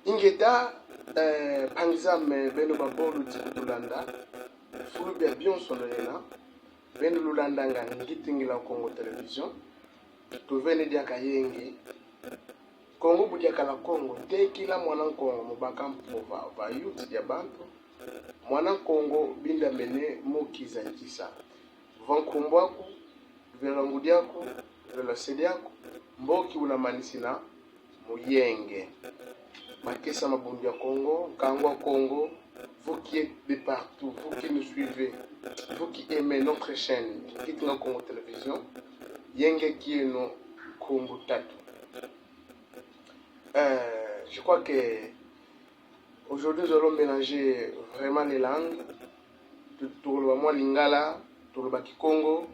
ingeda pangizame beno babolu tikutulanda fulu bia bionso nonena beno lulanda nga ngitingila Congo Television tuvene dia kayengi Congo budia kala Congo tekila mwana Congo mubaka mpova va youth dia bantu mwana Congo binda mene mokiza nkisa vankumbwaku vela ngudiaku vela sediaku mboki unamanisina muyenge Makessa Mabundi à Congo, Kangwa Congo, vous qui êtes de partout, vous qui nous suivez, vous qui aimez notre chaîne, qui est notre Congo Télévision, Yenge qui est nos Congo Tatou. Je crois que aujourd'hui nous allons mélanger vraiment les langues, tout le monde lingala, tout le Congo,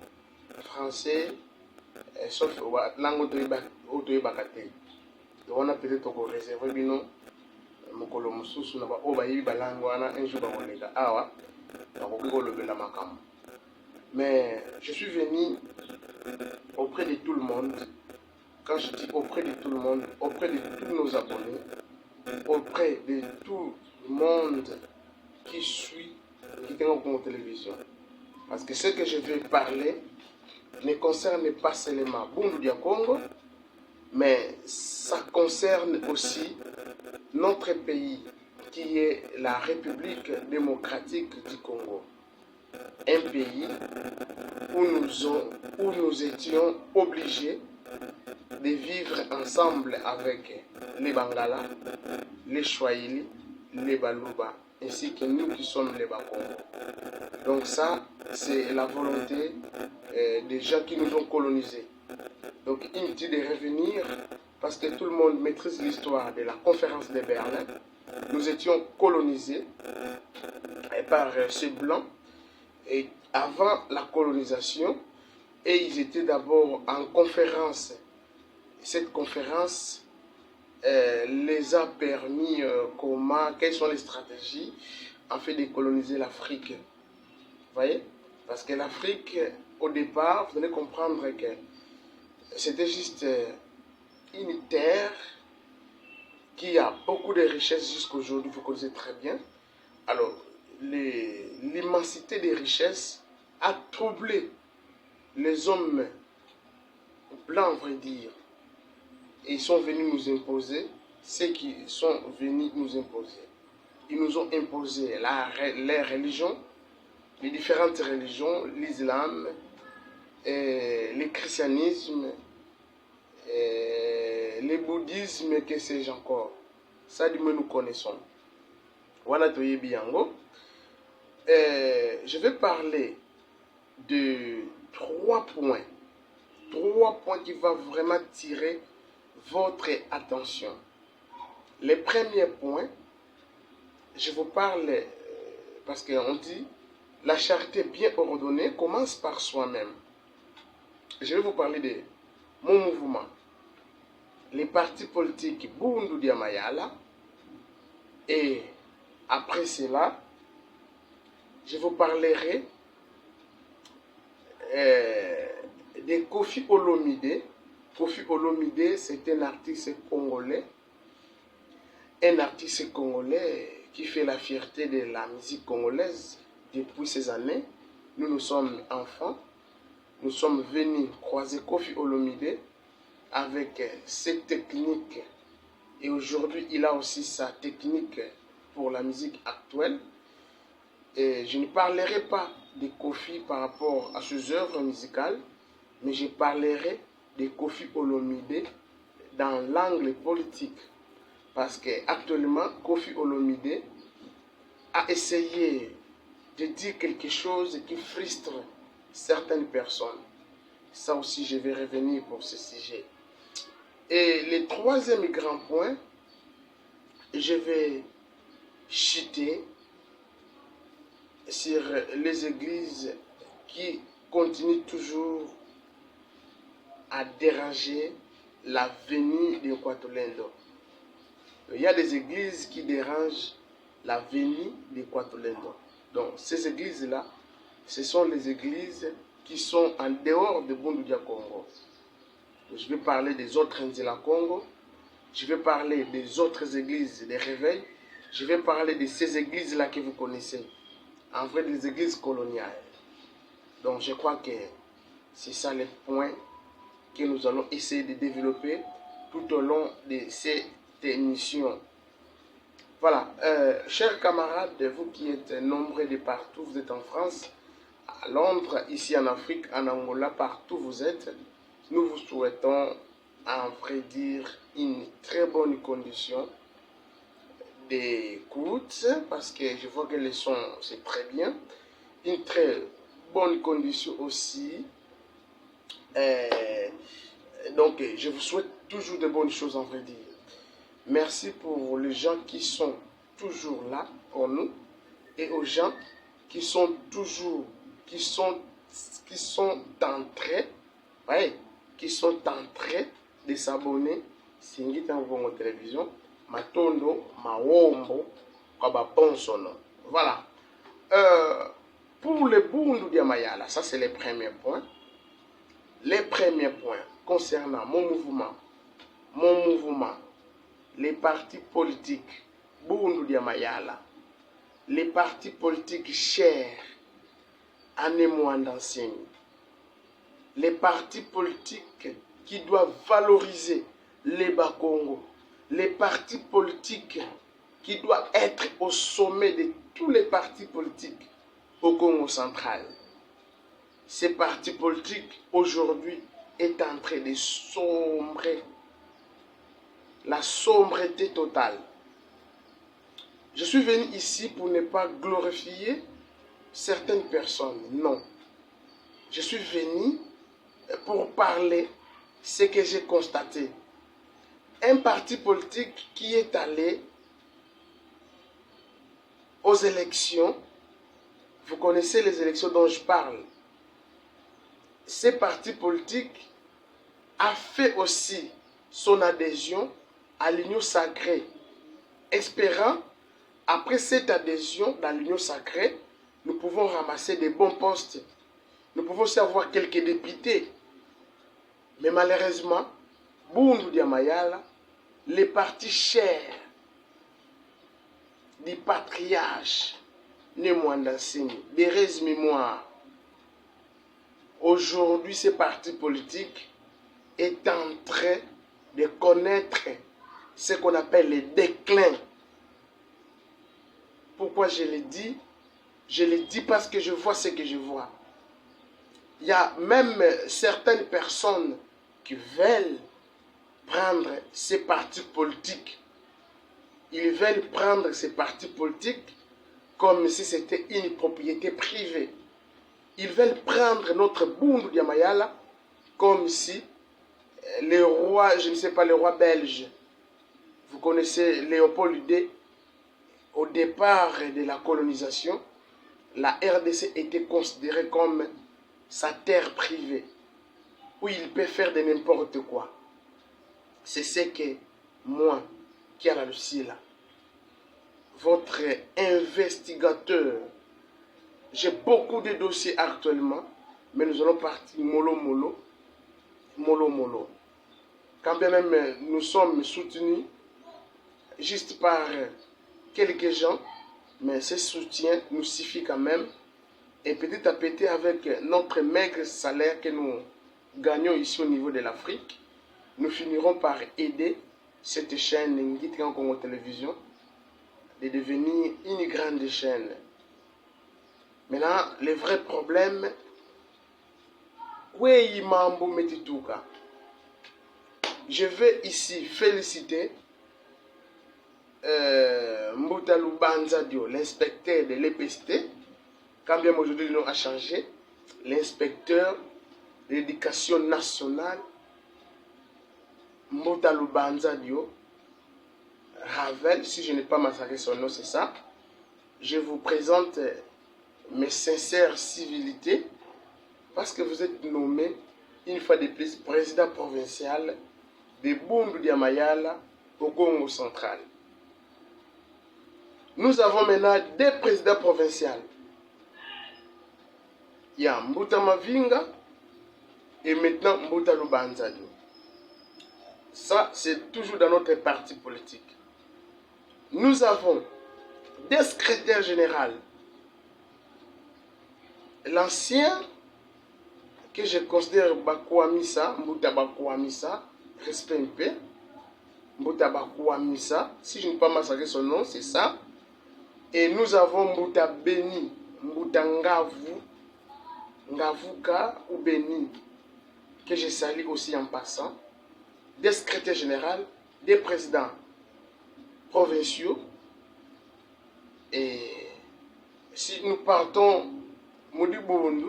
français, sauf la langue de Bakate. On a peut-être réservé bino mokolo mususu na ba obayi balango wana un jour bakoleka awa bakoki kolobela makambo. Mais je suis venu auprès de tout le monde. Quand je dis auprès de tout le monde, auprès de tous nos abonnés, auprès de tout le monde qui suit Congo Télévision. Parce que ce que je vais parler ne concerne pas seulement Bundu dia Congo, mais ça concerne aussi notre pays qui est la République démocratique du Congo. Un pays où nous étions obligés de vivre ensemble avec les Bangala, les Swahili, les Baluba, ainsi que nous qui sommes les Bakongo. Donc ça, c'est la volonté des gens qui nous ont colonisés. Donc inutile de revenir parce que tout le monde maîtrise l'histoire de la conférence de Berlin. Nous étions colonisés par ces blancs et avant la colonisation et ils étaient d'abord en conférence. Cette conférence les a permis quelles sont les stratégies en fait de coloniser l'Afrique. Vous voyez? Parce que l'Afrique au départ, vous allez comprendre que c'était juste une terre qui a beaucoup de richesses jusqu'à aujourd'hui, vous connaissez très bien. Alors, l'immensité des richesses a troublé les hommes blancs, on va dire. Et ils sont venus nous imposer ce qu'ils sont venus nous imposer. Ils nous ont imposé les religions, les différentes religions, l'islam, le christianisme, le bouddhisme, que sais-je encore. Ça, du moins, nous connaissons. Voilà, je vais parler de trois points qui vont vraiment tirer votre attention. Les premiers points, je vous parle, parce qu'on dit, la charité bien ordonnée commence par soi-même. Je vais vous parler de mon mouvement, les partis politiques Bundu dia Mayala, et après cela, je vous parlerai de Koffi Olomide. Koffi Olomide, c'est un artiste congolais qui fait la fierté de la musique congolaise depuis ces années. Nous sommes enfants. Nous sommes venus croiser Koffi Olomide avec ses techniques. Et aujourd'hui, il a aussi sa technique pour la musique actuelle. Et je ne parlerai pas de Koffi par rapport à ses œuvres musicales, mais je parlerai de Koffi Olomide dans l'angle politique. Parce qu'actuellement, Koffi Olomide a essayé de dire quelque chose qui frustre certaines personnes. Ça aussi, je vais revenir pour ce sujet. Et le troisième grand point, je vais chuter sur les églises qui continuent toujours à déranger la venue de Kwatolendo. Il y a des églises qui dérangent la venue de Kwatolendo. Donc ces églises-là, ce sont les églises qui sont en dehors de Bundu dia Congo. Je vais parler des autres Nzela Congo, je vais parler des autres églises, des réveils, je vais parler de ces églises-là que vous connaissez, en vrai des églises coloniales. Donc je crois que c'est ça les points que nous allons essayer de développer tout au long de cette émission. Voilà, chers camarades, vous qui êtes nombreux de partout, vous êtes en France, à Londres, ici en Afrique, en Angola, partout vous êtes, nous vous souhaitons, à vrai dire, une très bonne condition d'écoute, parce que je vois que le son, c'est très bien, une très bonne condition aussi. Donc, je vous souhaite toujours de bonnes choses, en vrai dire. Merci pour les gens qui sont toujours là pour nous et aux gens qui sont toujours, qui sont en train, ouais, qui sont en train de s'abonner. Singita Mbongo Télévision, Matondo, Mawombo, Kabaponsono. Voilà. Pour le Bundu Diamayala, ça c'est les premiers points. Les premiers points concernant mon mouvement, les partis politiques, Bundu Diamayala, les partis politiques chers à Nemouandansing, les partis politiques qui doivent valoriser les Bakongo, les partis politiques qui doivent être au sommet de tous les partis politiques au Congo central. Ces partis politiques aujourd'hui est en train de sombrer, la sombreté totale. Je suis venu ici pour ne pas glorifier certaines personnes, non. Je suis venu pour parler ce que j'ai constaté. Un parti politique qui est allé aux élections, vous connaissez les élections dont je parle. Ce parti politique a fait aussi son adhésion à l'union sacrée, espérant, après cette adhésion dans l'union sacrée, nous pouvons ramasser des bons postes. Nous pouvons aussi avoir quelques députés. Mais malheureusement, Bundu Diamayala, les partis chers du patriarche Nemouandansing, des Thérèse Mémoire, aujourd'hui, ce parti politique est en train de connaître ce qu'on appelle le déclin. Pourquoi je le dis? Je le dis parce que je vois ce que je vois. Il y a même certaines personnes qui veulent prendre ces partis politiques. Ils veulent prendre ces partis politiques comme si c'était une propriété privée. Ils veulent prendre notre Bundu Diamayala comme si le roi, je ne sais pas, le roi belge, vous connaissez Léopold II, au départ de la colonisation, la RDC était considérée comme sa terre privée, où il peut faire de n'importe quoi. C'est ce que moi, qui a la Lucie là, votre investigateur, j'ai beaucoup de dossiers actuellement, mais nous allons partir mollo. Quand bien même nous sommes soutenus juste par quelques gens, mais ce soutien nous suffit quand même. Et petit à petit, avec notre maigre salaire que nous gagnons ici au niveau de l'Afrique, nous finirons par aider cette chaîne Ngiti Congo Télévision de devenir une grande chaîne. Maintenant, le vrai problème, oui, Mambo Metituka. Je vais ici féliciter Mboutalou Banzadio, l'inspecteur de l'EPST, quand bien aujourd'hui le nom a changé, l'inspecteur de l'éducation nationale, Mboutalou Banzadio, Ravel, si je n'ai pas massacré son nom, c'est ça. Je vous présente mes sincères civilités, parce que vous êtes nommé, une fois de plus, président provincial de Bundu Diamayala au Congo central. Nous avons maintenant deux présidents provinciaux. Il y a Mbouta Mavinga et maintenant Mboutalou Banzadio. Ça, c'est toujours dans notre parti politique. Nous avons des secrétaires généraux. L'ancien, que je considère Bakouamissa, Mbouta Bakouamissa, respect un peu, Mbouta Bakouamissa, si je ne peux pas massacrer son nom, c'est ça. Et nous avons Mbouta Beni, Mbouta Ngavu, Ngavuka ou Beni, que je salue aussi en passant, des secrétaires généraux, des présidents provinciaux. Et si nous partons Moudi Boundu,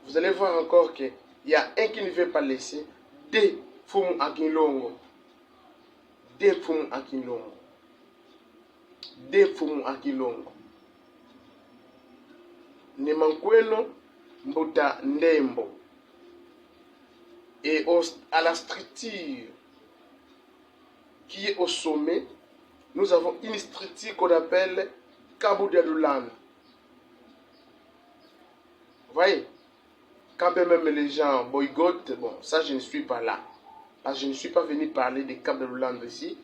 vous allez voir encore qu'il y a un qui ne veut pas laisser, des Fumu Akinlongo. Des Fumu Akinlongo. Des Fumu Akinlongo. Nemankweno Mbouta Ndembo. Et à la structure qui est au sommet, nous avons une structure qu'on appelle Kaboudialoulan. Vous voyez, quand même les gens boycottent, bon, ça je ne suis pas là. Parce que je ne suis pas venu parler de Kaboudialoulan ici.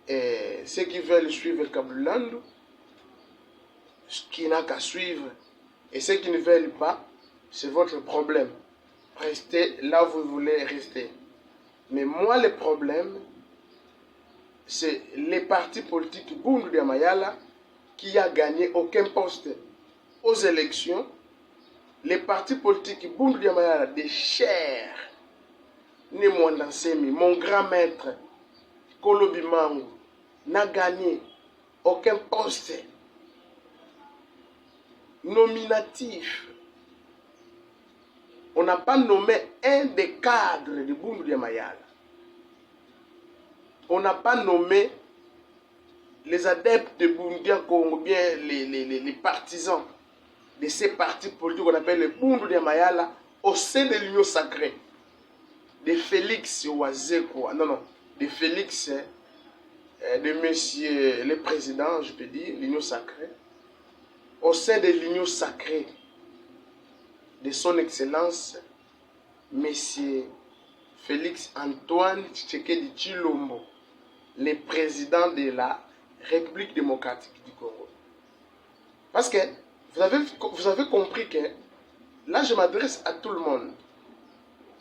Et ceux qui veulent suivre Kaboudialoulan, qui n'a qu'à suivre. Et ceux qui ne veulent pas, c'est votre problème. Restez là où vous voulez rester. Mais moi, le problème, c'est les partis politiques Bundu de Mayala qui a gagné aucun poste aux élections. Les partis politiques Bundu de Mayala de chair, Nemwandansemi, mon grand maître, Kolobi Mangu, n'a gagné aucun poste nominatif. On n'a pas nommé un des cadres de Bundu de Mayala. On n'a pas nommé les adeptes de Bundu Congo, bien les partisans de ces partis politiques qu'on appelle les Bundu de Mayala au sein de l'Union sacrée. De Félix Ouazeko, non, de Félix, de monsieur le président, je peux dire, l'Union sacrée. Au sein de l'Union sacrée de son excellence, monsieur Félix Antoine Tshisekedi Tshilombo, le président de la République démocratique du Congo. Parce que vous avez compris que, là je m'adresse à tout le monde.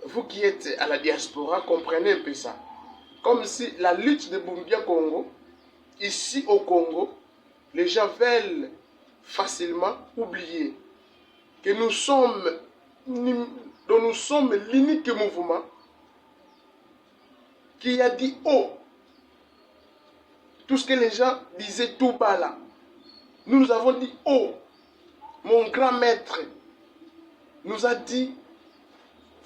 Vous qui êtes à la diaspora, comprenez un peu ça. Comme si la lutte de Bundu Congo, ici au Congo, les gens veulent facilement oublier que nous sommes l'unique mouvement qui a dit haut tout ce que les gens disaient tout bas là. Nous avons dit haut. Mon grand maître nous a dit,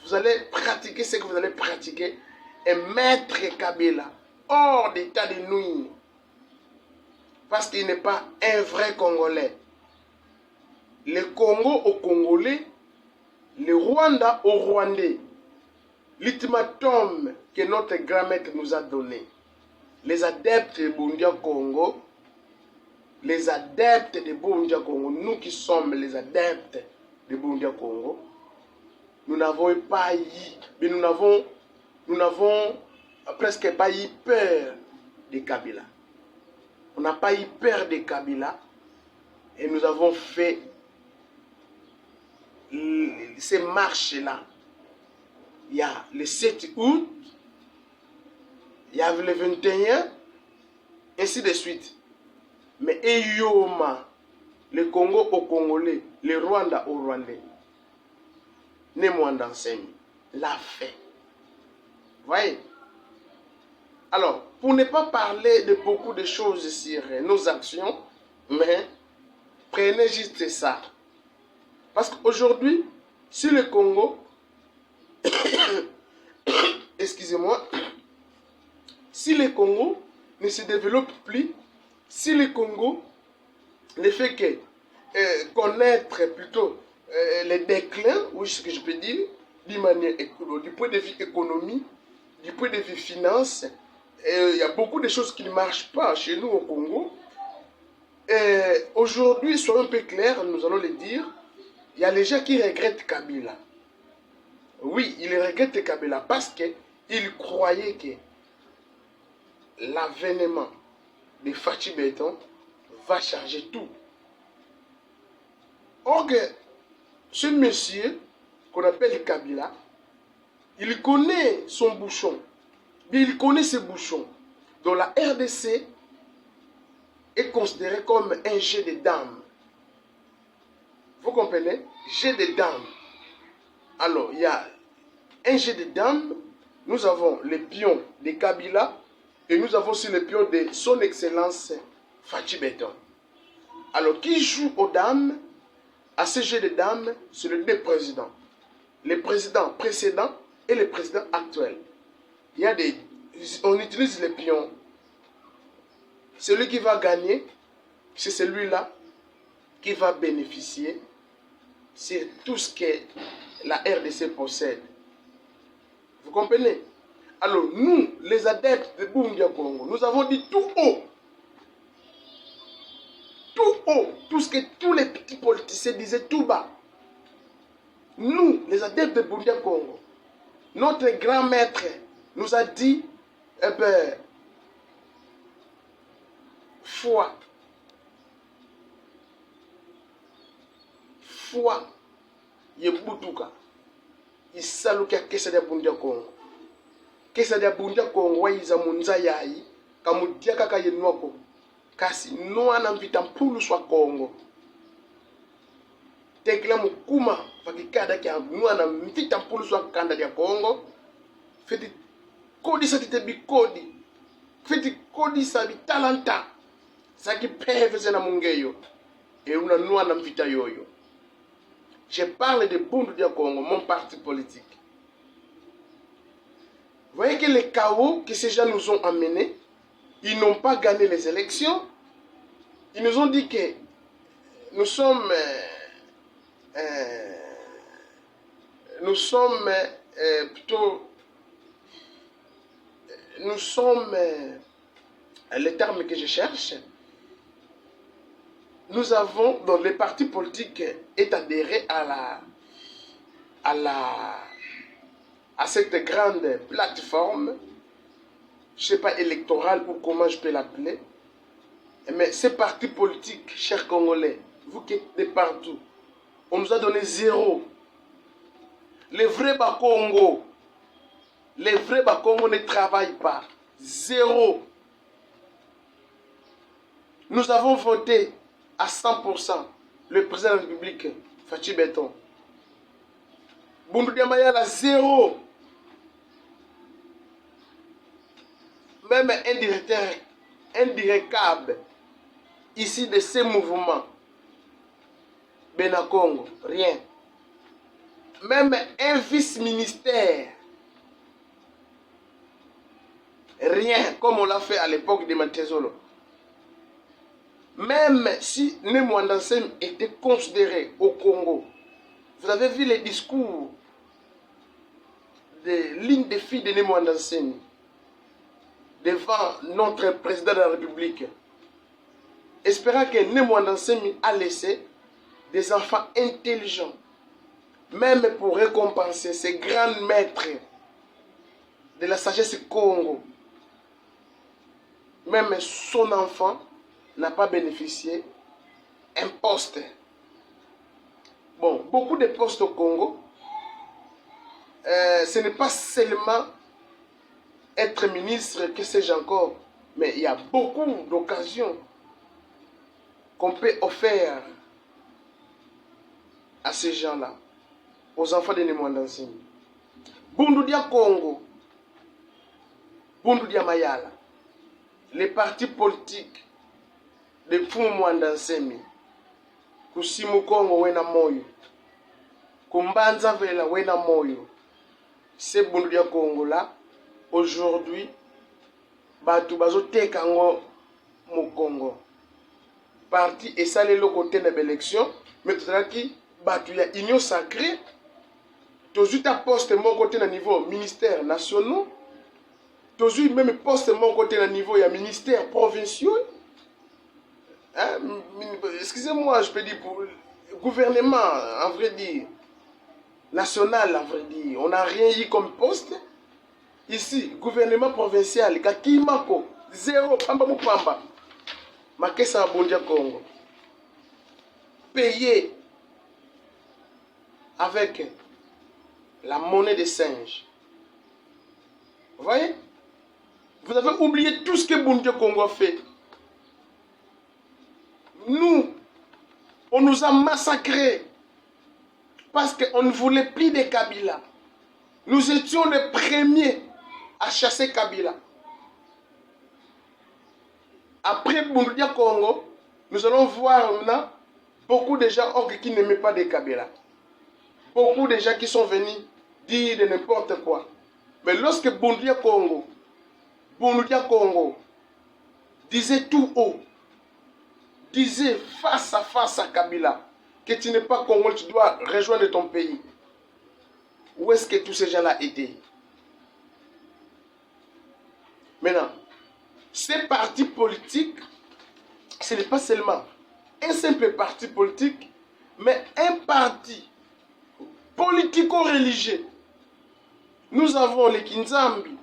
vous allez pratiquer ce que vous allez pratiquer et mettre Kabila hors d'état de nuire. Parce qu'il n'est pas un vrai Congolais. Le Congo aux Congolais, le Rwanda aux Rwandais. L'ultimatum que notre grand-maître nous a donné. Les adeptes de Bundu Congo, les adeptes de Bundu Congo, nous qui sommes les adeptes de Bundu Congo, nous n'avons pas eu, mais nous n'avons presque pas eu peur de Kabila. On n'a pas eu peur de Kabila et nous avons fait ces marches-là. Il y a le 7 août, il y a le 21, ainsi de suite. Mais Eyoma, le Congo aux Congolais, le Rwanda aux Rwandais, Nemwandansemi l'a fait. Vous voyez? Alors, pour ne pas parler de beaucoup de choses sur nos actions, mais prenez juste ça. Parce qu'aujourd'hui, si le Congo, excusez-moi, si le Congo ne se développe plus, si le Congo ne fait que connaître plutôt le déclin, oui, ce que je peux dire, d'une manière du point de vue économie, du point de vue finance, il y a beaucoup de choses qui ne marchent pas chez nous au Congo. Aujourd'hui, soyons un peu clairs, nous allons le dire, il y a les gens qui regrettent Kabila. Oui, ils regrettent Kabila parce que ils croyaient que l'avènement de Fachi Béton va changer tout. Or que ce monsieur qu'on appelle Kabila, il connaît son bouchon, mais il connaît ses bouchons. Donc la RDC est considérée comme un jeu de dames. Vous comprenez? Jeu de dames. Alors, il y a un jeu de dames. Nous avons les pions de Kabila et nous avons aussi les pions de son excellence Fachi Béton. Alors, qui joue aux dames? À ce jeu de dames, c'est les deux présidents. Le président précédent et le président actuel. Il y a des... On utilise les pions. Celui qui va gagner, c'est celui-là qui va bénéficier. C'est tout ce que la RDC possède. Vous comprenez? Alors nous, les adeptes de Bundia Congo, nous avons dit tout haut, tout ce que tous les petits politiciens disaient tout bas. Nous, les adeptes de Bundia Congo, notre grand maître nous a dit, eh ben, foi, yebutuka, isaluka kesa de Bundia Congo. Kesa de Bundia Congo, waiza munza yai, kamudia kaka yenuako, kasi noa na mvita mpulu swa Congo. Tekla mukuma, fakikada kia noa na mvita mpulu swa kanda dia Congo, feti kodi sa tite bikodi, feti kodi sa bitalanta, saki peve zena mungeyo, et una noa na mvita yoyo. Je parle de Bundia Congo, mon parti politique. Vous voyez que les chaos que ces gens nous ont amenés, ils n'ont pas gagné les élections. Ils nous ont dit que nous sommes le terme que je cherche, nous avons, donc les partis politiques est adhéré à cette grande plateforme, je ne sais pas électorale ou comment je peux l'appeler, mais ces partis politiques, chers Congolais, vous qui êtes de partout, on nous a donné zéro. Les vrais Bakongo ne travaillent pas. Zéro. Nous avons voté à 100% le président de la République, Fachi Béton. Bundu Mayala, zéro. Même un directeur ici de ces mouvements, Benakongo, rien. Même un vice-ministère, rien, comme on l'a fait à l'époque de Matezolo. Même si Nemwandansem était considéré au Congo, vous avez vu les discours de l'une des filles de Nemwandansem devant notre président de la République, espérant que Nemwandansem a laissé des enfants intelligents, même pour récompenser ces grands maîtres de la sagesse Congo. Même son enfant n'a pas bénéficié un poste. Bon, beaucoup de postes au Congo, ce n'est pas seulement être ministre, que sais-je encore, mais il y a beaucoup d'occasions qu'on peut offrir à ces gens-là, aux enfants de Nemwandansem. Bundudia Congo, Bundudia Mayala, les partis politiques de Fumwandansem, Kusimu Congo wena moyo, Kumbanza Vela wena moyo, ces Bundudia Congo là, aujourd'hui, Batu Bazo Tekango mu Congo. Parti et ça le côté de l'élection, mais tout à qui Batu ya union sacrée, toujours ta poste mon côté na niveau ministère national, toujours même poste mon côté na niveau ya ministère provincial. Hein? Excusez-moi, je peux dire pour le gouvernement, en vrai dire, national, en vrai dire, on n'a rien eu comme poste. Ici, gouvernement provincial, Kakimako, zéro, pamba moupamba. Makessa Bondia Congo. Payé avec la monnaie des singes. Vous voyez? Vous avez oublié tout ce que Bondia Congo a fait. Nous, on nous a massacrés parce qu'on ne voulait plus de Kabila. Nous étions les premiers à chasser Kabila. Après Bondia Congo, nous allons voir maintenant beaucoup de gens qui n'aimaient pas de Kabila. Beaucoup de gens qui sont venus dire de n'importe quoi. Mais lorsque Bondia Congo disait tout haut, disait face à Kabila, que tu n'es pas Congolais, tu dois rejoindre ton pays. Où est-ce que tous ces gens-là étaient? Maintenant, ces partis politiques, ce n'est pas seulement un simple parti politique, mais un parti politico-religieux. Nous avons les Kinzambi,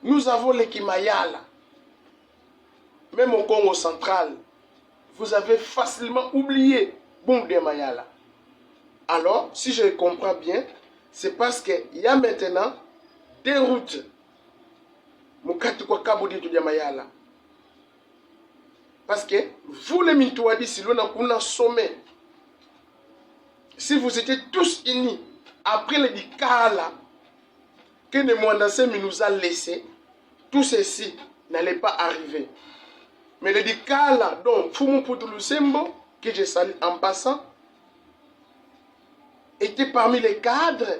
nous avons les Kimayala, même au Congo central. Vous avez facilement oublié Bondia Mayala. Alors, si je comprends bien, c'est parce qu'il y a maintenant des routes. Parce que vous les Mintouadi, si l'on a un sommet, si vous étiez tous unis, après le Dikala, que le Mwandassemi nous a laissé, tout ceci n'allait pas arriver. Mais le Dikala, donc Fumu Putulusembo, que je salue en passant, était parmi les cadres,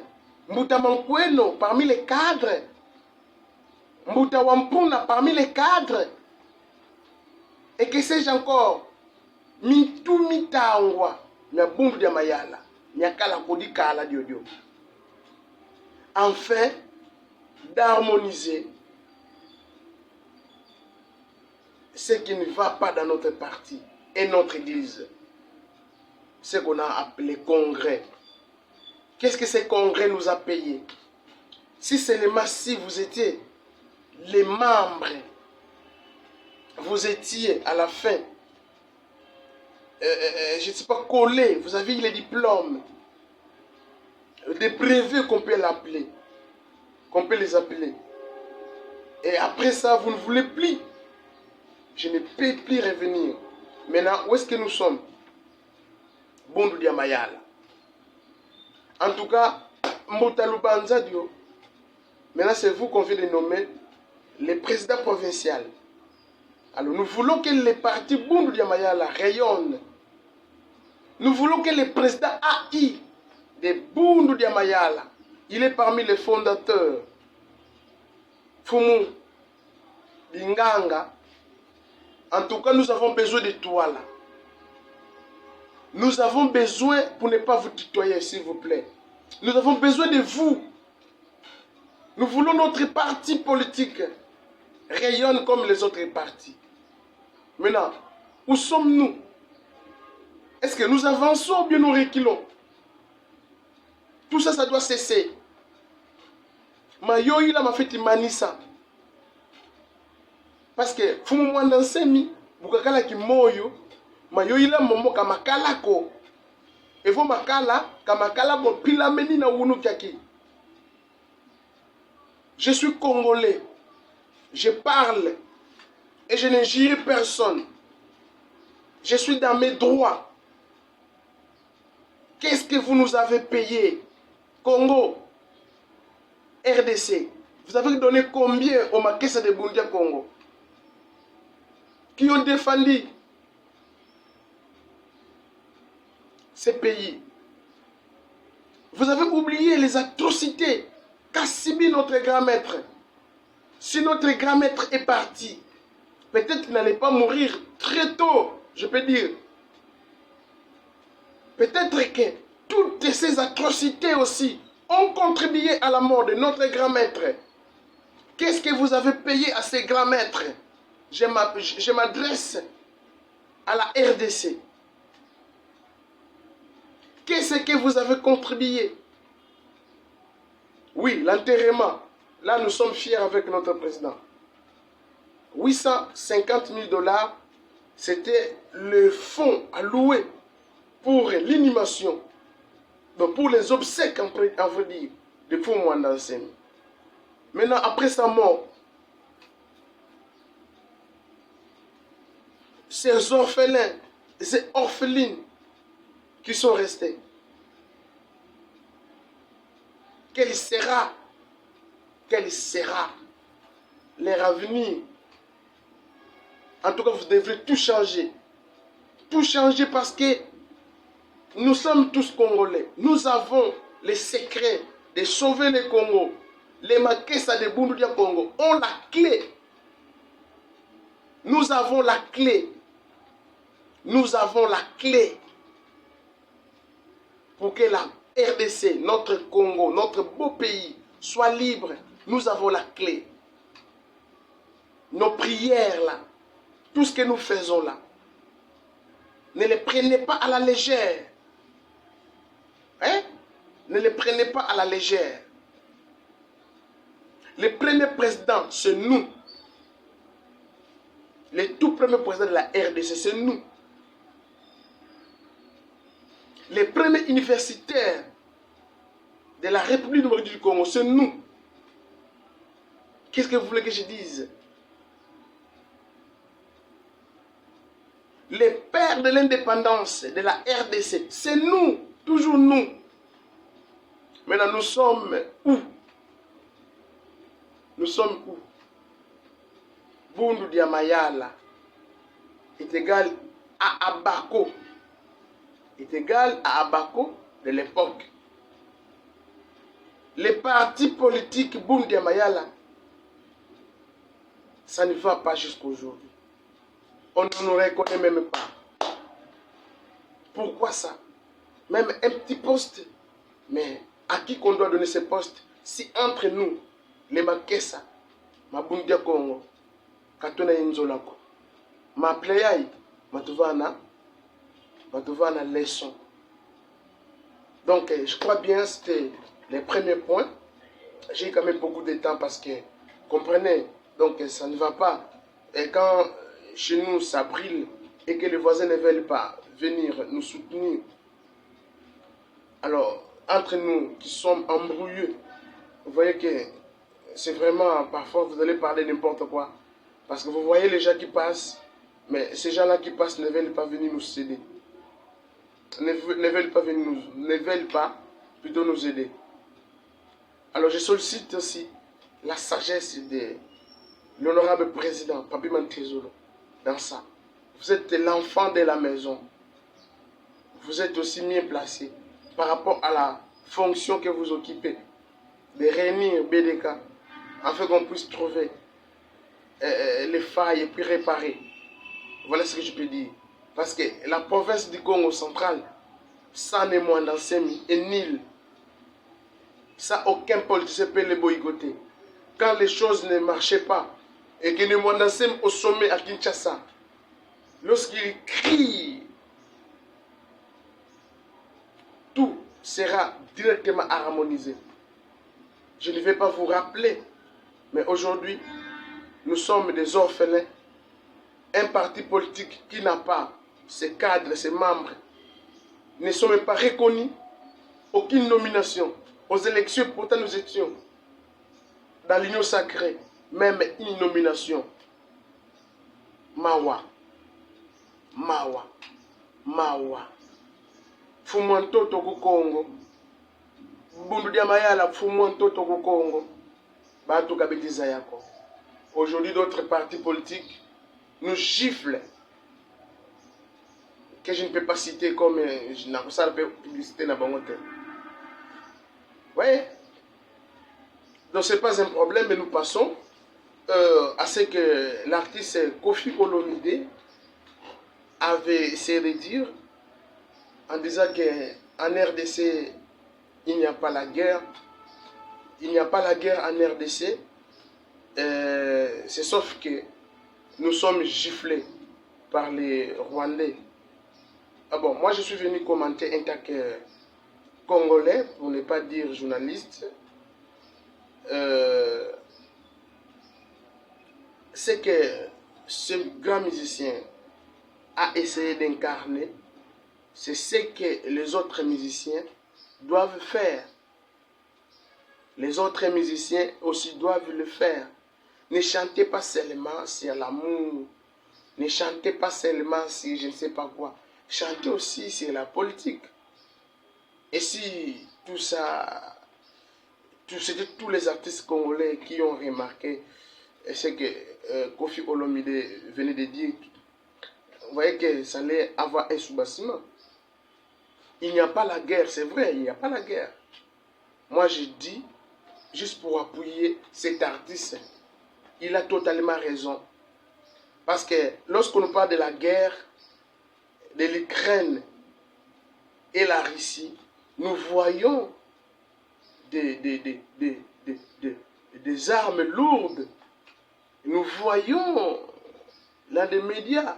Mbuta Mankweno parmi les cadres, Mbuta Wampuna parmi les cadres, et que sais-je encore, Mitu Mitangwa, Nyabumbu de Mayala, Nyakala Kodi Kala Diodio. Enfin, d'harmoniser ce qui ne va pas dans notre parti et notre église. Ce qu'on a appelé congrès. Qu'est-ce que ce congrès nous a payé? Si seulement si vous étiez les membres, vous étiez à la fin, je ne sais pas, collés, vous avez les diplômes, des brevets qu'on peut l'appeler, qu'on peut les appeler. Et après ça, vous ne voulez plus. Je ne peux plus revenir. Maintenant, où est-ce que nous sommes? Bondu Diamayala. En tout cas, Mbotalubanza Dio. Maintenant, c'est vous qu'on vient de nommer le président provincial. Alors, nous voulons que les partis Bondu Diamayala rayonnent. Nous voulons que le président AI de Bondu Diamayala, il est parmi les fondateurs. Fumu Binganga. En tout cas, nous avons besoin de toi là. Nous avons besoin, pour ne pas vous tutoyer, s'il vous plaît. Nous avons besoin de vous. Nous voulons notre parti politique rayonne comme les autres partis. Maintenant, où sommes-nous? Est-ce que nous avançons ou bien nous reculons? Tout ça, ça doit cesser. Mayo, il a fait manisa. Parce que fumu mwanda nsemi bukakala kimoyo mayoila momo kamakala ko evo makala kamakala bo pilameni na wunu kyaki. Je suis congolais, je parle et je n'injure personne. Je suis dans mes droits. Qu'est-ce que vous nous avez payé? Congo, RDC, vous avez donné combien au Makessa de Bondia Congo? Qui ont défendu ces pays. Vous avez oublié les atrocités qu'a subi notre grand-maître. Si notre grand-maître est parti, peut-être qu'il n'allait pas mourir très tôt, je peux dire. Peut-être que toutes ces atrocités aussi ont contribué à la mort de notre grand-maître. Qu'est-ce que vous avez payé à ces grands-maîtres? Je m'adresse à la RDC. Qu'est-ce que vous avez contribué? Oui, l'enterrement. Là, nous sommes fiers avec notre président. 850 000 $, c'était le fonds alloué pour l'inhumation, donc pour les obsèques, en vrai dire, de Fou Mwanda Nsemi. Maintenant, après sa mort, ces orphelins, ces orphelines qui sont restés, quel sera leur avenir? En tout cas, vous devrez tout changer. Tout changer parce que nous sommes tous Congolais. Nous avons les secrets de sauver le Congo. Les Makessa de Bundudia Congo ont la clé. Nous avons la clé. Nous avons la clé pour que la RDC, notre Congo, notre beau pays, soit libre. Nous avons la clé. Nos prières là, tout ce que nous faisons là, ne les prenez pas à la légère. Hein? Ne les prenez pas à la légère. Le premier président, c'est nous. Le tout premier président de la RDC, c'est nous. Les premiers universitaires de la République démocratique du Congo, c'est nous. Qu'est-ce que vous voulez que je dise? Les pères de l'indépendance de la RDC, c'est nous, toujours nous. Maintenant, nous sommes où? Nous sommes où? Bundu Diamayala est égal à Abako. Est égal à Abako de l'époque. Les partis politiques Bundu Diamayala, ça ne va pas jusqu'aujourd'hui. On ne nous reconnaît même pas. Pourquoi ça? Même un petit poste. Mais à qui qu'on doit donner ce poste? Si entre nous, les Makessa, ma Bundia Congo, Katona Inzolako, ma Playai, Matuvana leçon. Donc, je crois bien c'était les premiers points. J'ai quand même beaucoup de temps parce que, comprenez, donc ça ne va pas. Et quand chez nous ça brille et que les voisins ne veulent pas venir nous soutenir, alors entre nous qui sommes embrouillés, vous voyez que c'est vraiment, parfois vous allez parler n'importe quoi, parce que vous voyez les gens qui passent, mais ces gens-là qui passent ne veulent pas venir nous céder, ne veulent pas plutôt nous aider. Alors je sollicite aussi la sagesse de l'honorable président Papi Mantezolo dans ça. Vous êtes l'enfant de la maison. Vous êtes aussi mieux placé par rapport à la fonction que vous occupez de réunir BDK afin qu'on puisse trouver les failles et puis réparer. Voilà ce que je peux dire. Parce que la province du Congo central, ça n'est moins dans et nul. Ça, aucun politicien peut les boycotter. Quand les choses ne marchaient pas, et que le Mwandansem au sommet à Kinshasa, lorsqu'il crie, tout sera directement harmonisé. Je ne vais pas vous rappeler, mais aujourd'hui, nous sommes des orphelins. Un parti politique qui n'a pas ses cadres, ses membres, ne sont même pas reconnus, aucune nomination. Aux élections, pourtant nous étions dans l'union sacrée, même une nomination. Mawa. Fumanto Togo Congo. Bundu Diamayala, Fumanto Togo Congo. Bato Kabetiza Yako. Aujourd'hui, d'autres partis politiques nous giflent, que je ne peux pas citer comme je n'ai pas de publicité dans le hôtel. Vous voyez? Donc ce n'est pas un problème, mais nous passons à ce que l'artiste Kofi Olomide avait essayé de dire en disant qu'en RDC, il n'y a pas la guerre. Il n'y a pas la guerre en RDC. C'est sauf que nous sommes giflés par les Rwandais. Ah bon, moi je suis venu commenter en tant que Congolais, pour ne pas dire journaliste. ce que ce grand musicien a essayé d'incarner, c'est ce que les autres musiciens doivent faire. Les autres musiciens aussi doivent le faire. Ne chantez pas seulement sur l'amour. Ne chantez pas seulement sur je ne sais pas quoi. Chantez aussi sur la politique. Et si tout ça, c'était tous les artistes congolais qui ont remarqué ce que Koffi Olomide venait de dire, vous voyez que ça allait avoir un soubassement. Il n'y a pas la guerre, c'est vrai, il n'y a pas la guerre. Moi je dis, juste pour appuyer cet artiste, il a totalement raison. Parce que lorsqu'on parle de la guerre de l'Ukraine et la Russie, nous voyons des armes lourdes. Nous voyons dans les médias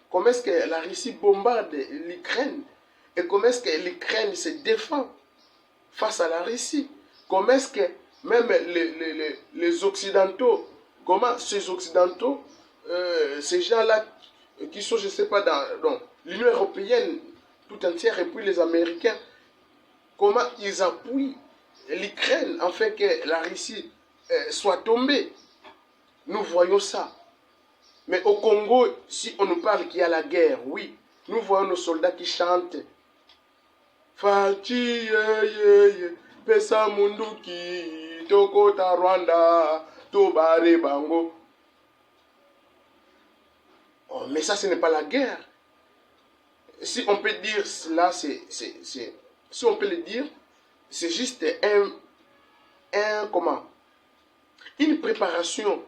comment est-ce que la Russie bombarde l'Ukraine et comment est-ce que l'Ukraine se défend face à la Russie. Comment est-ce que même les Occidentaux, comment ces Occidentaux, ces gens-là qui sont, je ne sais pas, dans l'Union européenne tout entière et puis les Américains, comment ils appuient l'Ukraine afin que la Russie soit tombée. Nous voyons ça. Mais au Congo, si on nous parle qu'il y a la guerre, oui, nous voyons nos soldats qui chantent. Fachi pesa munduki tokota Rwanda tobare bango. Oh, mais ça, ce n'est pas la guerre. Si on peut dire cela, si on peut le dire, c'est juste une préparation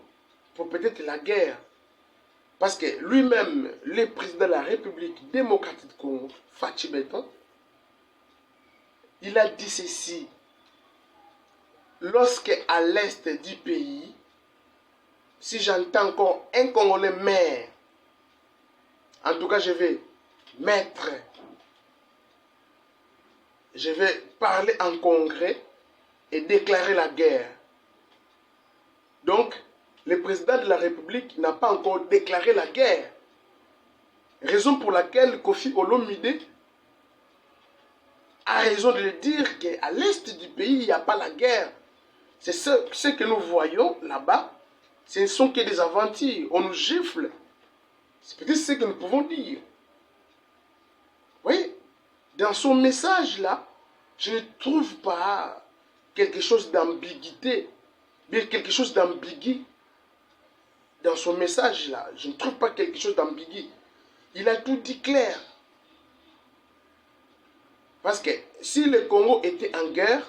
pour peut-être la guerre. Parce que lui-même, le président de la République démocratique du Congo, Fachi Beton, il a dit ceci. Lorsque à l'est du pays, si j'entends encore un Congolais maire, en tout cas je vais parler en congrès et déclarer la guerre. Donc, le président de la République n'a pas encore déclaré la guerre. Raison pour laquelle Koffi Olomide a raison de le dire qu'à l'est du pays, il n'y a pas la guerre. C'est ce que nous voyons là-bas. Ce ne sont que des aventures. On nous gifle. C'est peut-être ce que nous pouvons dire. Oui, dans son message là, je ne trouve pas quelque chose d'ambiguïté, bien quelque chose d'ambigu. Dans son message là, je ne trouve pas quelque chose d'ambigu. Il a tout dit clair. Parce que si le Congo était en guerre,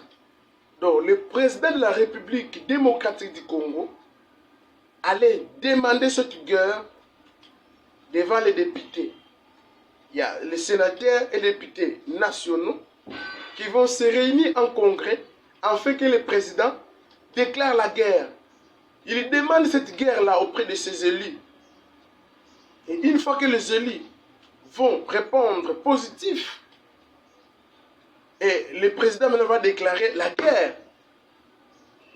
donc le président de la République démocratique du Congo allait demander cette guerre devant les députés. Il y a les sénateurs et les députés nationaux qui vont se réunir en congrès afin que le président déclare la guerre. Il demande cette guerre-là auprès de ses élus. Et une fois que les élus vont répondre positif, et le président maintenant va déclarer la guerre.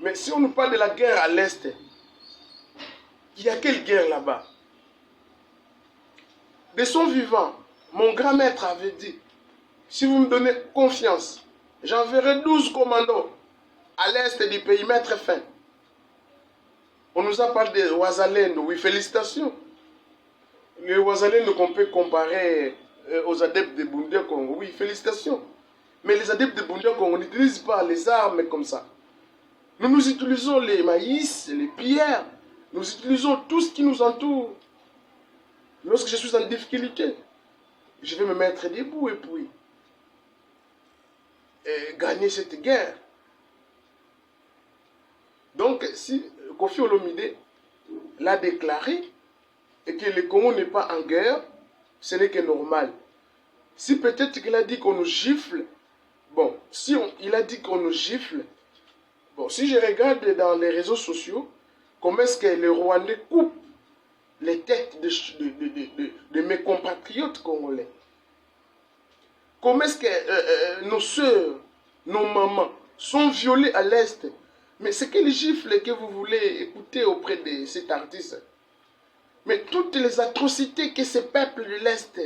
Mais si on nous parle de la guerre à l'Est, il y a quelle guerre là-bas? De son vivant, mon grand maître avait dit, si vous me donnez confiance, j'enverrai 12 commandos à l'Est du pays, mettre fin. On nous a parlé de Ouazalendo, oui, félicitations. Les Ouazalendo qu'on peut comparer aux adeptes de Bundé Congo, oui, félicitations. Mais les adeptes de Bundé Congo n'utilisent pas les armes comme ça. Nous utilisons les maïs, les pierres, nous utilisons tout ce qui nous entoure. Lorsque je suis en difficulté, je vais me mettre debout et puis gagner cette guerre. Donc, si Koffi Olomide l'a déclaré et que le Congo n'est pas en guerre, ce n'est que normal. Si peut-être qu'il a dit qu'on nous gifle, bon, si il a dit qu'on nous gifle, bon, si je regarde dans les réseaux sociaux, comment est-ce que les Rwandais coupent les têtes de mes compatriotes congolais? Comment est-ce que nos soeurs, nos mamans sont violées à l'Est? Mais c'est quel gifle que vous voulez écouter auprès de cet artiste? Mais toutes les atrocités que ce peuple de l'Est,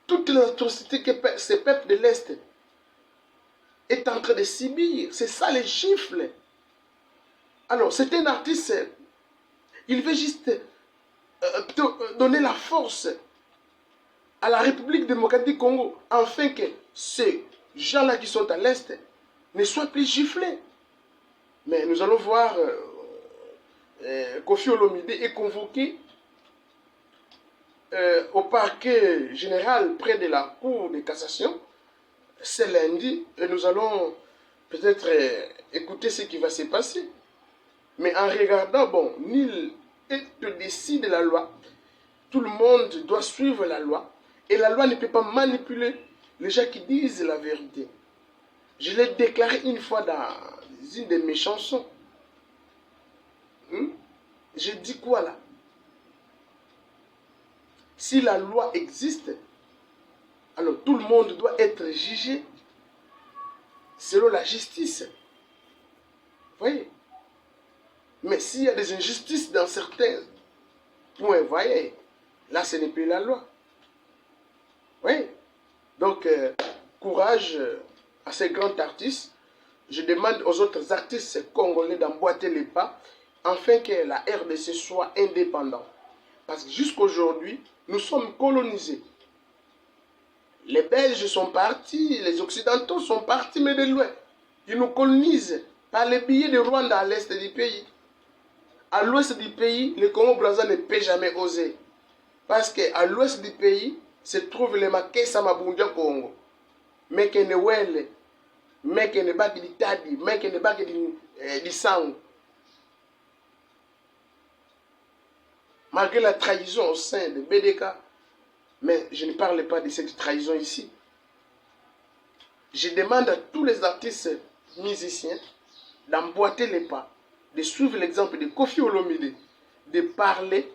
toutes les atrocités que ce peuple de l'Est est en train de subir, c'est ça les gifles. Alors, c'est un artiste, il veut juste donner la force à la République démocratique du Congo, afin que ces gens-là qui sont à l'Est ne soient plus giflés. Mais nous allons voir Kofi Olomide est convoqué au parquet général près de la Cour de cassation. C'est lundi et nous allons peut-être écouter ce qui va se passer. Mais en regardant, bon, nul est au-dessus de la loi. Tout le monde doit suivre la loi. Et la loi ne peut pas manipuler les gens qui disent la vérité. Je l'ai déclaré une fois dans une de mes chansons. J'ai dit quoi là? Si la loi existe, alors tout le monde doit être jugé selon la justice. Vous voyez? Mais s'il y a des injustices dans certains points, vous voyez, là ce n'est plus la loi. Oui. Donc, courage à ces grands artistes. Je demande aux autres artistes congolais d'emboîter les pas afin que la RDC soit indépendante. Parce que jusqu'aujourd'hui, nous sommes colonisés. Les Belges sont partis, les Occidentaux sont partis, mais de loin. Ils nous colonisent par les billets de Rwanda à l'est du pays. À l'ouest du pays, le Congo-Brazza ne peut jamais oser. Parce qu'à l'ouest du pays se trouve le Makesa Mabunja Congo. Mekene Wele, Mekene Baki di Tadi, Mekene Baki di Sang. Malgré la trahison au sein de BDK, mais je ne parle pas de cette trahison ici. Je demande à tous les artistes musiciens d'emboîter les pas, de suivre l'exemple de Kofi Olomide, de parler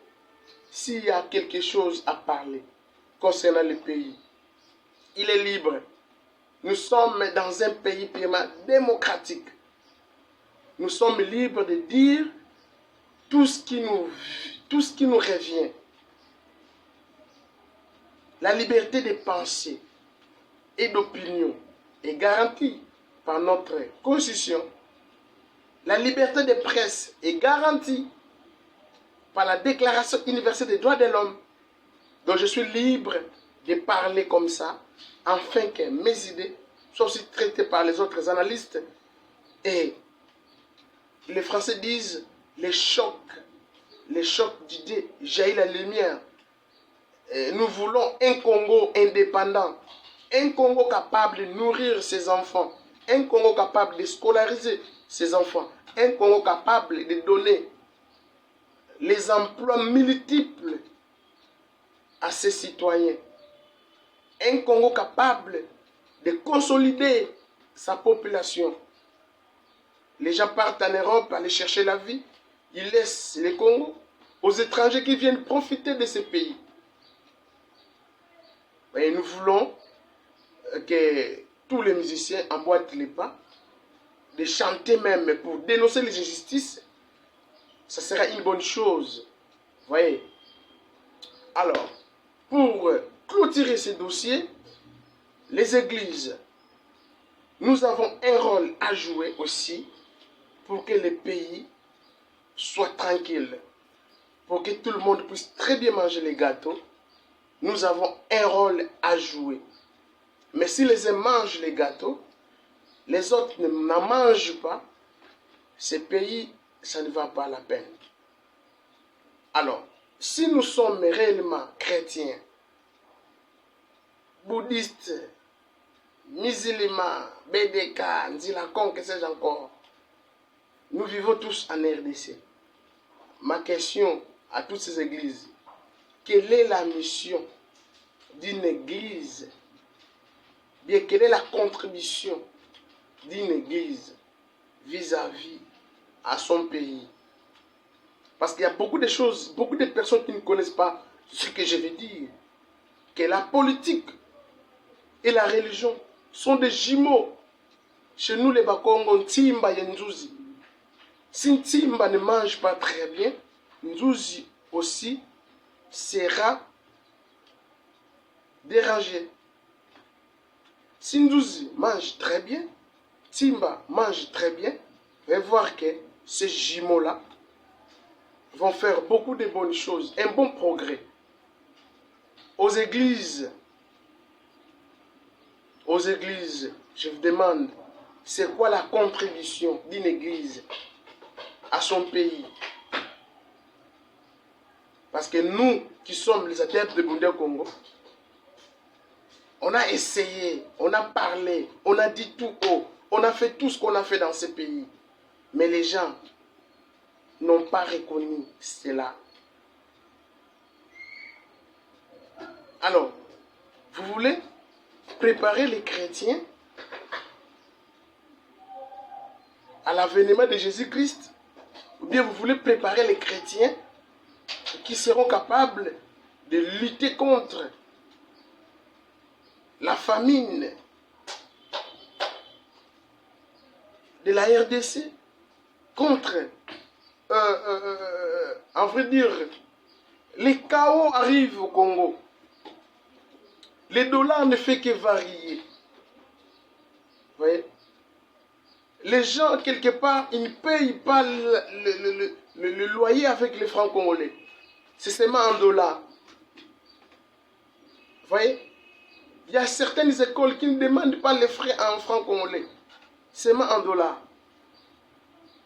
s'il y a quelque chose à parler concernant le pays. Il est libre. Nous sommes dans un pays purement démocratique. Nous sommes libres de dire tout ce qui nous revient. La liberté de pensée et d'opinion est garantie par notre Constitution. La liberté de presse est garantie par la Déclaration universelle des droits de l'homme. Donc je suis libre de parler comme ça, afin que mes idées soient aussi traitées par les autres analystes. Et les Français disent les chocs d'idées jaillit la lumière. Et nous voulons un Congo indépendant, un Congo capable de nourrir ses enfants, un Congo capable de scolariser ses enfants, un Congo capable de donner les emplois multiples à ses citoyens, un Congo capable de consolider sa population. Les gens partent en Europe aller chercher la vie, ils laissent le Congo aux étrangers qui viennent profiter de ce pays. Et nous voulons que tous les musiciens emboîtent les pas, de chanter même pour dénoncer les injustices. Ça sera une bonne chose. Vous voyez? Alors, pour clôturer ce dossier, les églises, nous avons un rôle à jouer aussi pour que le pays soit tranquille, pour que tout le monde puisse très bien manger les gâteaux. Nous avons un rôle à jouer. Mais si les uns mangent les gâteaux, les autres n'en mangent pas, ce pays, ça ne va pas la peine. Alors, si nous sommes réellement chrétiens, bouddhistes, musulmans, BDK, Nzilakon, que sais-je encore, nous vivons tous en RDC. Ma question à toutes ces églises, quelle est la mission d'une église? Bien, quelle est la contribution d'une église vis-à-vis à son pays? Parce qu'il y a beaucoup de choses, beaucoup de personnes qui ne connaissent pas ce que je veux dire. Que la politique et la religion sont des jumeaux. Chez nous, les Bakongo, Ntimba et Nzouzi. Si Ntimba ne mange pas très bien, Nzouzi aussi sera dérangé. Si Nzouzi mange très bien, Timba mange très bien, vous allez voir que ces jumeaux-là vont faire beaucoup de bonnes choses, un bon progrès. Aux églises, je vous demande, c'est quoi la contribution d'une église à son pays? Parce que nous, qui sommes les adeptes de Bundé Congo, on a essayé, on a parlé, on a dit tout haut, on a fait tout ce qu'on a fait dans ce pays. Mais les gens n'ont pas reconnu cela. Alors, vous voulez préparer les chrétiens à l'avènement de Jésus-Christ? Ou bien vous voulez préparer les chrétiens qui seront capables de lutter contre la famine de la RDC, contre, en vrai dire, les chaos arrivent au Congo. Le dollar ne fait que varier. Vous voyez? Les gens, quelque part, ils ne payent pas le loyer avec les francs congolais. C'est seulement en dollars. Vous voyez? Il y a certaines écoles qui ne demandent pas les frais en francs congolais. Seulement en dollars.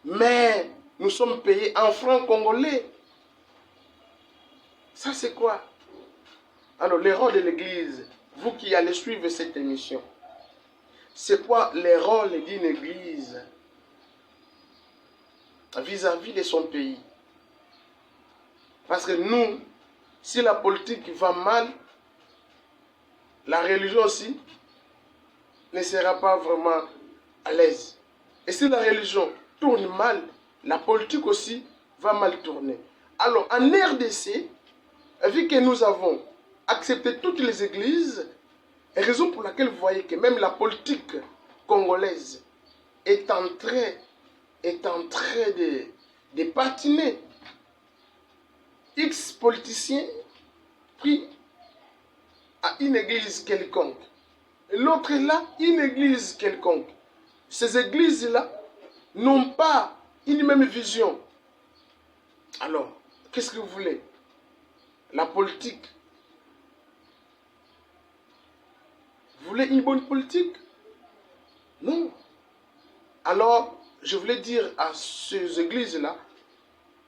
Mais nous sommes payés en francs congolais. Ça, c'est quoi? Alors, les rôles de l'Église, vous qui allez suivre cette émission, c'est quoi les rôles d'une Église vis-à-vis de son pays? Parce que nous, si la politique va mal, la religion aussi ne sera pas vraiment à l'aise. Et si la religion tourne mal, la politique aussi va mal tourner. Alors, en RDC, vu que nous avons accepté toutes les églises, et raison pour laquelle vous voyez que même la politique congolaise est en train de patiner. X politiciens pris à une église quelconque. Et l'autre est là, une église quelconque. Ces églises-là n'ont pas une même vision. Alors, qu'est-ce que vous voulez? La politique. Vous voulez une bonne politique? Non. Alors, je voulais dire à ces églises-là,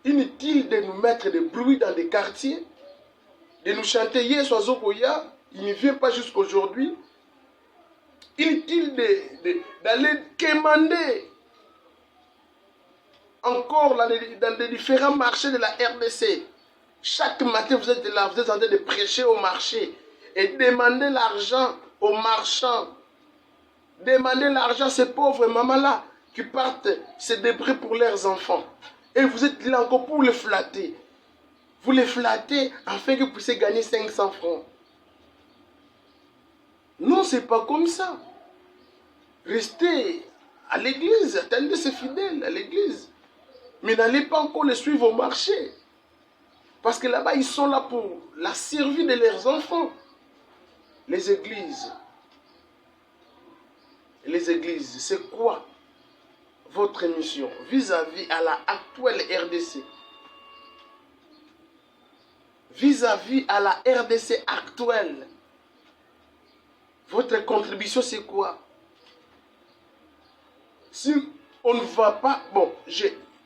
inutile de nous mettre des bruits dans des quartiers, de nous chanter Yesoazo Koya, il ne vient pas jusqu'aujourd'hui. Inutile d'aller quémander encore dans les différents marchés de la RDC. Chaque matin, vous êtes là, vous êtes en train de prêcher au marché et demander l'argent aux marchands. Demandez l'argent à ces pauvres mamans-là qui partent se débrouiller pour leurs enfants. Et vous êtes là encore pour les flatter. Vous les flattez afin que vous puissiez gagner 500 francs. Non, c'est pas comme ça. Restez à l'église, attendez ces fidèles à l'église. Mais n'allez pas encore les suivre au marché. Parce que là-bas, ils sont là pour la survie de leurs enfants. Les églises. Les églises, c'est quoi votre mission vis-à-vis à la actuelle RDC? Vis-à-vis à la RDC actuelle, votre contribution, c'est quoi? Si on ne va pas... Bon,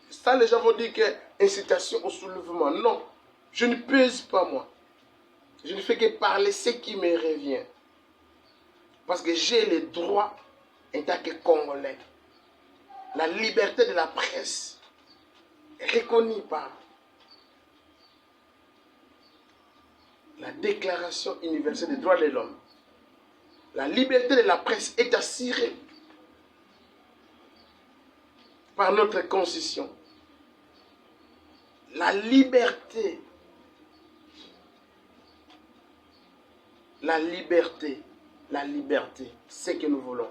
ça, les gens vont dire que incitation au soulèvement. Non, je ne pèse pas, moi. Je ne fais que parler ce qui me revient. Parce que j'ai les droits en tant que Congolais. La liberté de la presse est reconnue par la Déclaration universelle des droits de l'homme. La liberté de la presse est assurée par notre Constitution. La liberté, c'est ce que nous voulons.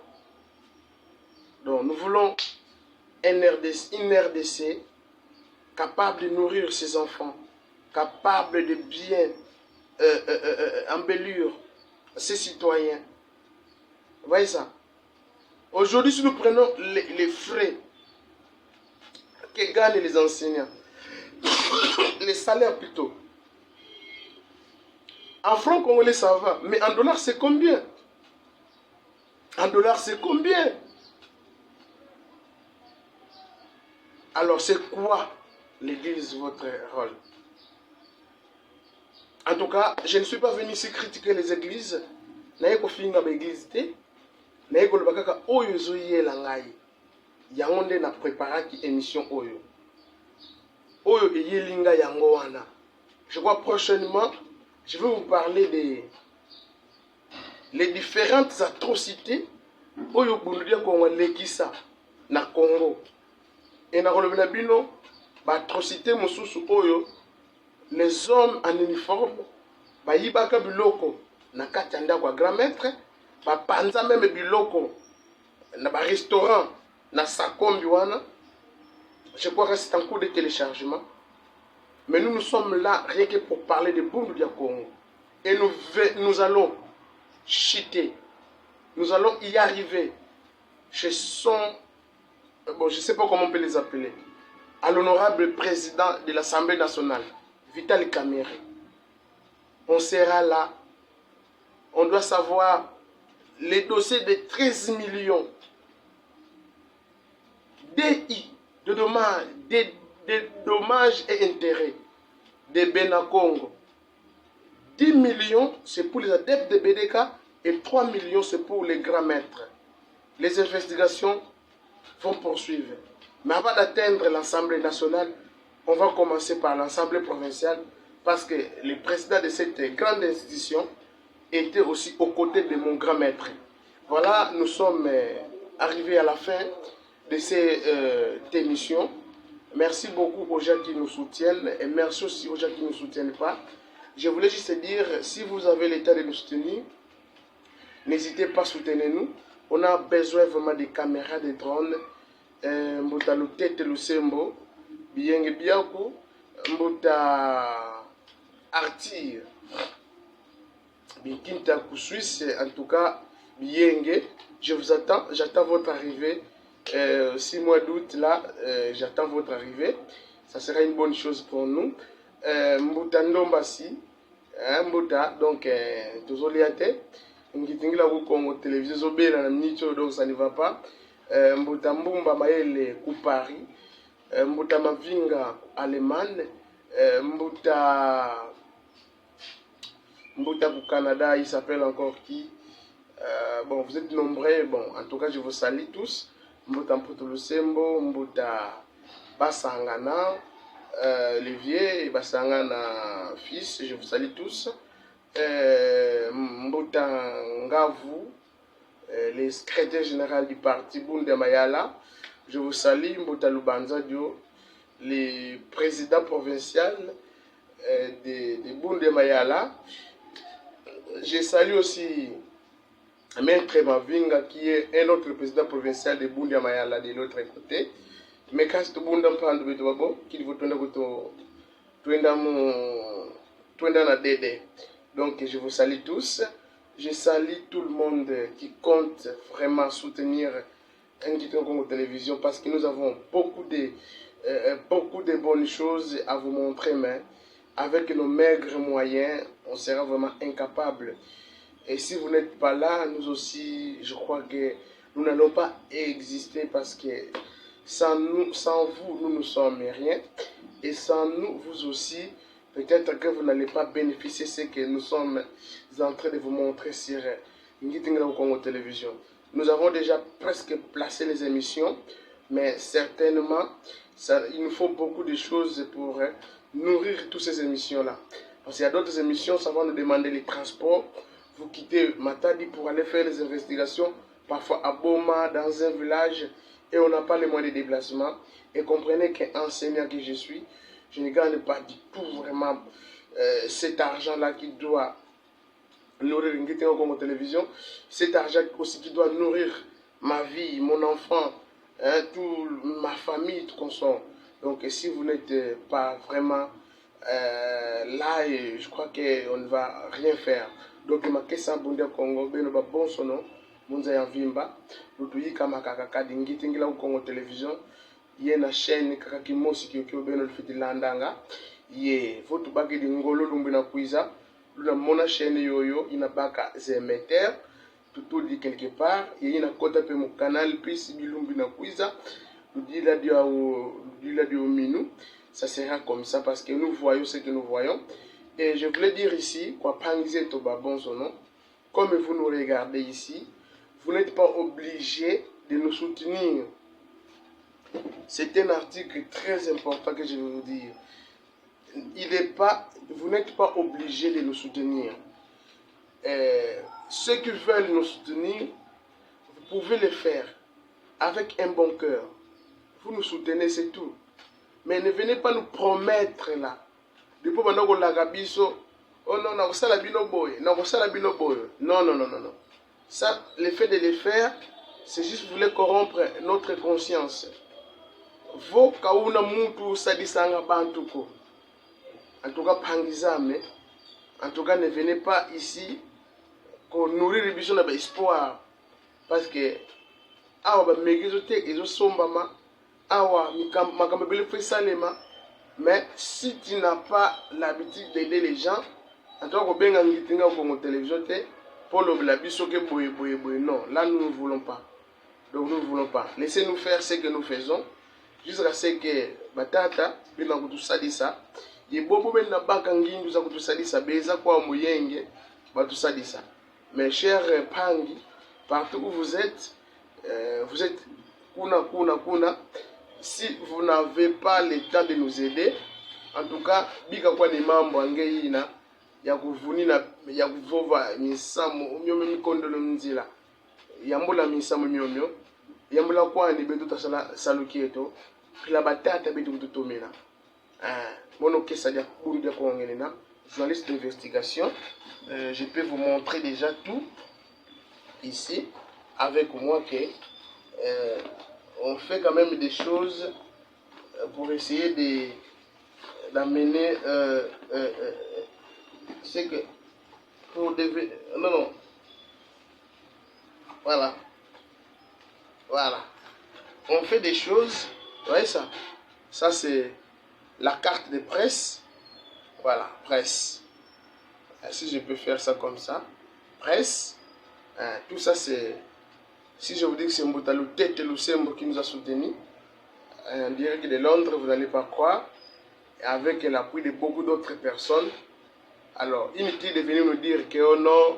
Donc nous voulons une RDC capable de nourrir ses enfants, capable de bien embellir ses citoyens. Vous voyez ça? Aujourd'hui, si nous prenons les frais que gagnent les enseignants, les salaires plutôt, en francs congolais ça va, mais en dollars c'est combien? En dollars c'est combien? Alors c'est quoi l'église, votre rôle? En tout cas, je ne suis pas venu ici critiquer les églises. Naye ko finga ba église te. Naye ko lobaka oyo zoyela ngai. Yango nde na préparaki émission oyo. Oyo eyelinga yango wana. Je crois prochainement, je vais vous parler des les différentes atrocités oyo bundudia ko lekisa na Congo. Et na kolobela bino ba atrocité mosusu oyo les hommes en uniforme bayibaka biloko na kati ya ndako ya grand maître, bapanza même biloko na ba restaurant na Sakombi wana. Je crois que c'est un coup de téléchargement. Mais nous sommes là rien que pour parler de Bundudia Congo. Et nous allons chuter. Nous allons y arriver chez son... Bon, je ne sais pas comment on peut les appeler. À l'honorable président de l'Assemblée nationale, Vital Kamerhe. On sera là. On doit savoir les dossiers de 13 millions DI, de dommages et intérêts de Benacongo. 10 millions, c'est pour les adeptes de BDK et 3 millions, c'est pour les grands maîtres. Les investigations vont poursuivre. Mais avant d'atteindre l'Assemblée nationale, on va commencer par l'Assemblée provinciale parce que le président de cette grande institution était aussi aux côtés de mon grand maître. Voilà, nous sommes arrivés à la fin de cette émission. Merci beaucoup aux gens qui nous soutiennent et merci aussi aux gens qui ne nous soutiennent pas. Je voulais juste dire, si vous avez l'état de nous soutenir, n'hésitez pas à soutenir nous. On a besoin vraiment de caméras, de drones. Mbuta Lutete Lusembo, Bienge Biako, Mbuta Artir, Bikinta Suisse, en tout cas, Bienge. Je vous attends, j'attends votre arrivée. 6 mois d'août, là, j'attends votre arrivée. Ça sera une bonne chose pour nous. Mbuta Ndombasi, Mbuta, donc, Tozoliate, Ngitingila Congo télévision, Zobela, donc ça ne va pas. Mbuta Mbumba Maele Kupari, Mbuta Mavinga Allemagne, Mbuta au Canada, il s'appelle encore qui? Bon, vous êtes nombreux, bon, en tout cas, je vous salue tous. Mbuta Mputu Lusembo, Mbuta Basangana, Olivier, Basangana fils, je vous salue tous. Mbuta Ngavu, le secrétaire général du parti Bunde Mayala, je vous salue. Mbuta Lubanza Dio, le président provincial de Bunde Mayala. Je salue aussi Maître Mavinga qui est un autre président provincial de Bunde Mayala de l'autre côté. Mais quand tu Bunda Mpando Betobabo, qui vous tourne à Dédé. Donc je vous salue tous. Je salue tout le monde qui compte vraiment soutenir Ngito Congo Télévision parce que nous avons beaucoup de bonnes choses à vous montrer, mais avec nos maigres moyens, on sera vraiment incapable. Et si vous n'êtes pas là, nous aussi, je crois que nous n'allons pas exister parce que sans vous, nous ne sommes rien. Et sans nous, vous aussi, peut-être que vous n'allez pas bénéficier de ce que nous sommes en train de vous montrer sur Ngitingla Congo Télévision. Nous avons déjà presque placé les émissions, mais certainement, il nous faut beaucoup de choses pour nourrir toutes ces émissions-là. Parce qu'il y a d'autres émissions, ça va nous demander les transports. Vous quittez Matadi pour aller faire les investigations, parfois à Boma, dans un village, et on n'a pas les moyens de déplacement. Et comprenez qu'enseignant que je suis, je ne gagne pas du tout vraiment cet argent-là qui doit nourrir Ngitinga Congo Télévision, cet argent aussi qui doit nourrir ma vie, mon enfant, hein, ma famille, tout consort. Donc si vous n'êtes pas vraiment là, je crois qu'on ne va rien faire. Donc ma question bonde Congo, beno ba bon sono, munza ya vimba, lutuyi kama kaka dingiti ngila au Congo télévision, yé na chaîne kaka kimosi kyo beno lufiti landanga, yé votu bagi dingolo lumbi na kuiza, luna mona chaîne yoyo ina baka zemeter, tout dit quelque part, yé ina kota pe mon canal plus bilumbi na kuiza, ludila dio minu. Ça sera comme ça parce que nous voyons ce que nous voyons. Et je voulais dire ici, quoi, Pangizé Toba bon son nom, comme vous nous regardez ici, vous n'êtes pas obligé de nous soutenir. C'est un article très important que je vais vous dire. Vous n'êtes pas obligé de nous soutenir. Ceux qui veulent nous soutenir, vous pouvez le faire avec un bon cœur. Vous nous soutenez, c'est tout. Mais ne venez pas nous promettre là. Depuis que nous avons oh non, non. Ça, le fait de le faire, c'est juste voulez corrompre notre conscience. Vos kauna mutu sadisanga bantuko. En tout cas, pangizame. En tout cas, ne venez pas ici pour nourrir les bichons d'espoir. Parce que, ah, bah, ils sont awa makambele fait salema, mais si tu n'as pas l'habitude d'aider les gens, en tant que benga ngitinga au télévision pour le blabiso que boye non, là nous ne voulons pas. Donc nous ne voulons pas. Laissez-nous faire ce que nous faisons jusqu'à ce que batata bina kutu sadisa ye bobo ben na baka ngindu za kutu sadisa beza kwa muyenge batu sadisa. Mes chers Pangi, partout où vous êtes kuna. Si vous n'avez pas le temps de nous aider, en tout cas, bika kwa ni mambo angeina ya kuvunina ya kuvova misamo myomyo mikondolo nzila yambola misamo myomyo yambola kwa ni beto tasala salukieto kila batata beto kututomela mono kesa dia buru dia kongenena journaliste d'investigation. Je peux vous montrer déjà tout ici avec moi que on fait quand même des choses pour essayer d'amener c'est que pour devenir non voilà on fait des choses, vous voyez ça c'est la carte de presse, voilà, presse. Si je peux faire ça comme ça, presse, tout ça c'est. Si je vous dis que c'est Mbutalo Tete Lusembo qui nous a soutenus, en direct de Londres, vous n'allez pas croire, avec l'appui de beaucoup d'autres personnes. Alors, inutile de venir nous dire que oh non,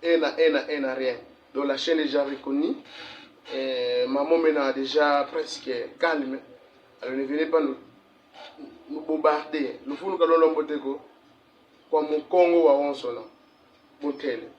rien. Donc la chaîne est déjà reconnue, maman maintenant a déjà presque calme. Alors ne venez pas nous bombarder. Nous voulons que l'on l'emboteko, comme au Congo ou à Onsona. Botel.